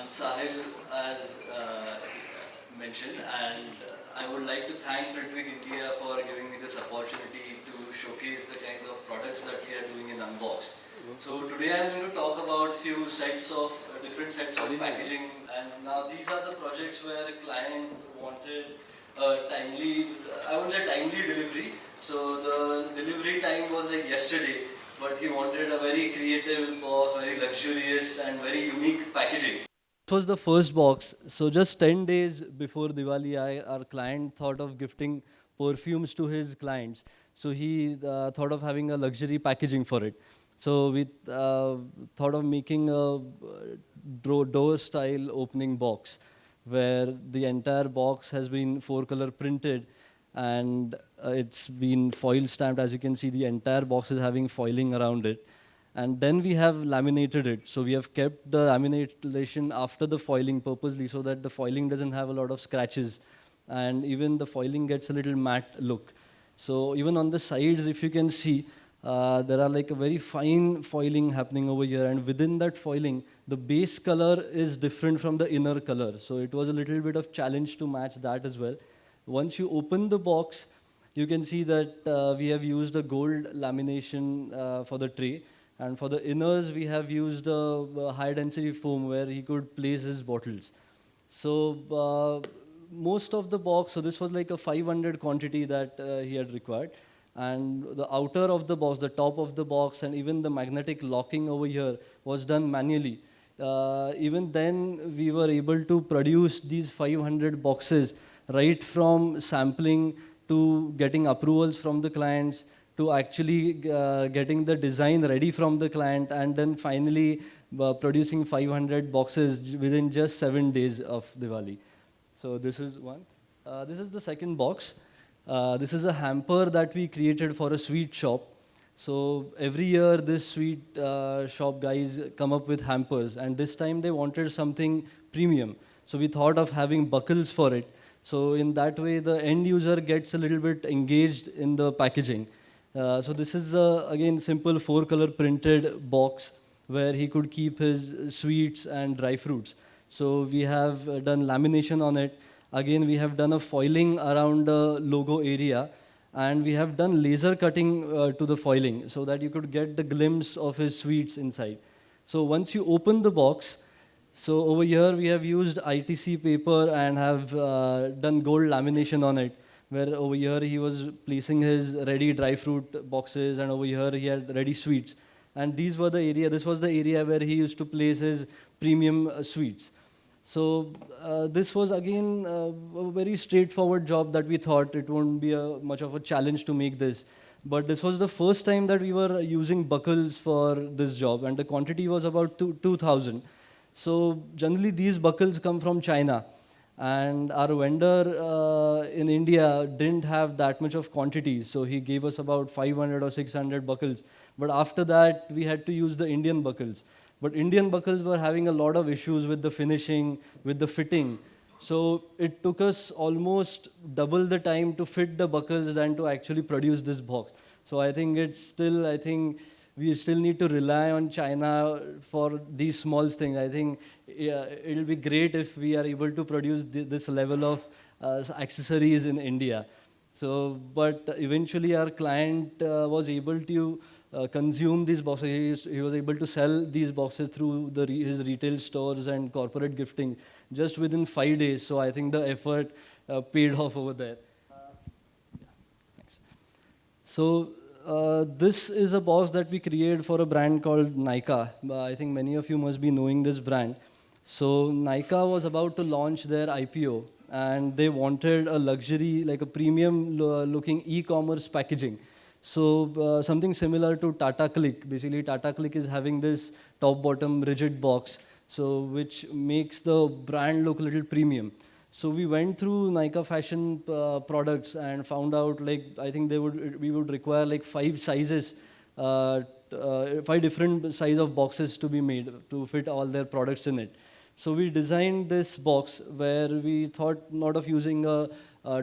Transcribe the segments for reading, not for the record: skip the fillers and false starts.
I'm Sahil, as mentioned, and I would like to thank Ritwik India for giving me this opportunity to showcase the kind of products that we are doing in Unbox. So today I'm going to talk about few sets of different sets of packaging, and now these are the projects where a client wanted timely, I won't say timely delivery. So the delivery time was like yesterday, but he wanted a very creative box, very luxurious and very unique packaging. It was the first box. So just 10 days before Diwali, our client thought of gifting perfumes to his clients. So he thought of having a luxury packaging for it. So we thought of making a door style opening box where the entire box has been 4-color printed and it's been foil stamped. As you can see, the entire box is having foiling around it. And then we have laminated it. So we have kept the lamination after the foiling purposely so that the foiling doesn't have a lot of scratches. And even the foiling gets a little matte look. So even on the sides, if you can see, there are like a very fine foiling happening over here. And within that foiling, the base color is different from the inner color. So it was a little bit of challenge to match that as well. Once you open the box, you can see that we have used a gold lamination for the tray. And for the inners, we have used a high density foam where he could place his bottles. So most of the box, so this was like a 500 quantity that he had required. And the outer of the box, the top of the box, and even the magnetic locking over here was done manually. Even then, we were able to produce these 500 boxes right from sampling to getting approvals from the clients, to actually getting the design ready from the client, and then finally producing 500 boxes within just 7 days of Diwali. So this is one. This is the second box. This is a hamper that we created for a sweet shop. So every year this sweet shop guys come up with hampers, and this time they wanted something premium. So we thought of having buckles for it. So in that way, the end user gets a little bit engaged in the packaging. So this is again simple 4-color printed box where he could keep his sweets and dry fruits. So we have done lamination on it. Again, we have done a foiling around the logo area, and we have done laser cutting to the foiling so that you could get the glimpse of his sweets inside. So once you open the box, so over here we have used ITC paper and have done gold lamination on it, where over here he was placing his ready dry fruit boxes, and over here he had ready sweets. And these were the area, this was the area where he used to place his premium sweets. So this was again a very straightforward job that we thought it won't be much of a challenge to make this. But this was the first time that we were using buckles for this job, and the quantity was about 2,000. So generally these buckles come from China, and our vendor in India didn't have that much of quantity, so he gave us about 500 or 600 buckles. But after that, we had to use the Indian buckles. But Indian buckles were having a lot of issues with the finishing, with the fitting. So it took us almost double the time to fit the buckles than to actually produce this box. So I think we still need to rely on China for these small things. I think it'll be great if we are able to produce this level of accessories in India. So, but eventually our client was able to consume these boxes. He was able to sell these boxes through his retail stores and corporate gifting just within 5 days. So I think the effort paid off over there. Thanks. So this is a box that we created for a brand called Nykaa. I think many of you must be knowing this brand. So Nykaa was about to launch their IPO, and they wanted a luxury, like a premium looking e-commerce packaging. So something similar to Tata Click. Basically, Tata Click is having this top-bottom rigid box, so which makes the brand look a little premium. So we went through Nykaa fashion products and found out, like, I think we would require like 5 sizes, 5 different size of boxes to be made to fit all their products in it. So we designed this box where we thought not of using a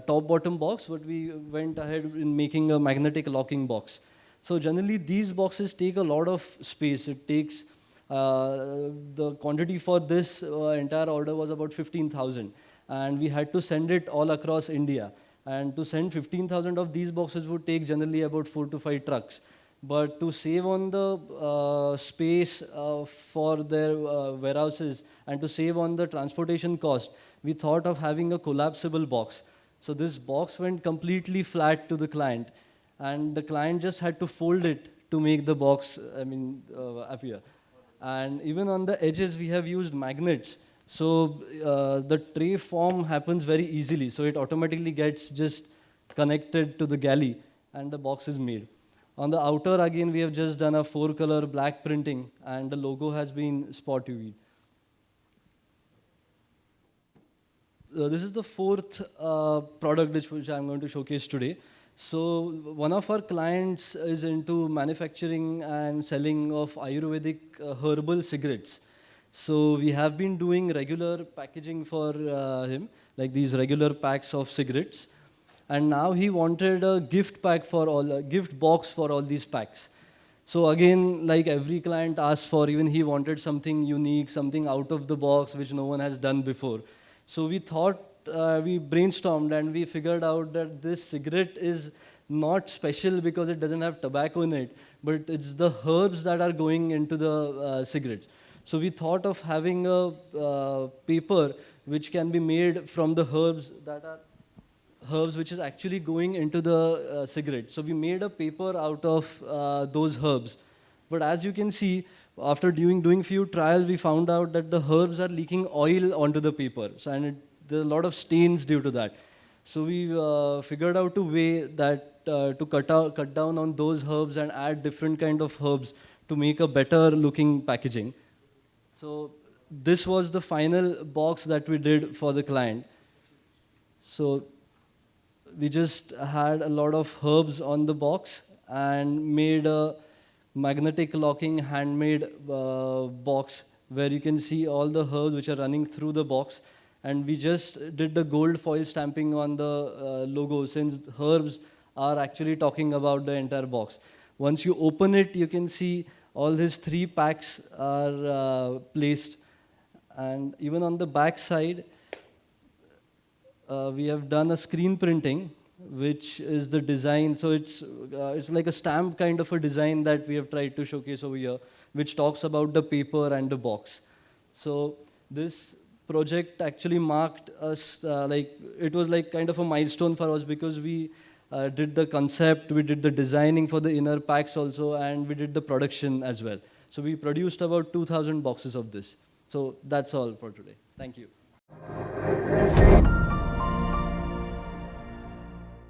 top-bottom box, but we went ahead in making a magnetic locking box. So generally, these boxes take a lot of space. It takes The quantity for this entire order was about 15,000, and we had to send it all across India. And to send 15,000 of these boxes would take generally about 4 to 5 trucks. But to save on the space for their warehouses and to save on the transportation cost, we thought of having a collapsible box. So this box went completely flat to the client, and the client just had to fold it to make the box, appear. And even on the edges, we have used magnets. So the tray form happens very easily. So it automatically gets just connected to the galley, and the box is made. On the outer, again, we have just done a 4-color black printing, and the logo has been spot UV. This is the fourth product which I'm going to showcase today. So one of our clients is into manufacturing and selling of Ayurvedic herbal cigarettes. So we have been doing regular packaging for him, like these regular packs of cigarettes. And now he wanted a gift pack for all, a gift box for all these packs. So again, like every client asked for, even he wanted something unique, something out of the box, which no one has done before. So we thought, we brainstormed and we figured out that this cigarette is not special because it doesn't have tobacco in it, but it's the herbs that are going into the cigarettes. So we thought of having a paper which can be made from the herbs that are herbs which is actually going into the cigarette. So we made a paper out of those herbs. But as you can see, after doing few trials, we found out that the herbs are leaking oil onto the paper. So, and there are a lot of stains due to that. So we figured out a way that to cut down on those herbs and add different kind of herbs to make a better looking packaging. So this was the final box that we did for the client. So we just had a lot of herbs on the box and made a magnetic locking handmade box where you can see all the herbs which are running through the box. And we just did the gold foil stamping on the logo, since herbs are actually talking about the entire box. Once you open it, you can see all these 3 packs are placed. And even on the back side, we have done a screen printing, which is the design. So it's like a stamp kind of a design that we have tried to showcase over here, which talks about the paper and the box. So this project actually marked us, it was like kind of a milestone for us, because we did the concept, we did the designing for the inner packs also, and we did the production as well. So we produced about 2,000 boxes of this. So that's all for today. Thank you.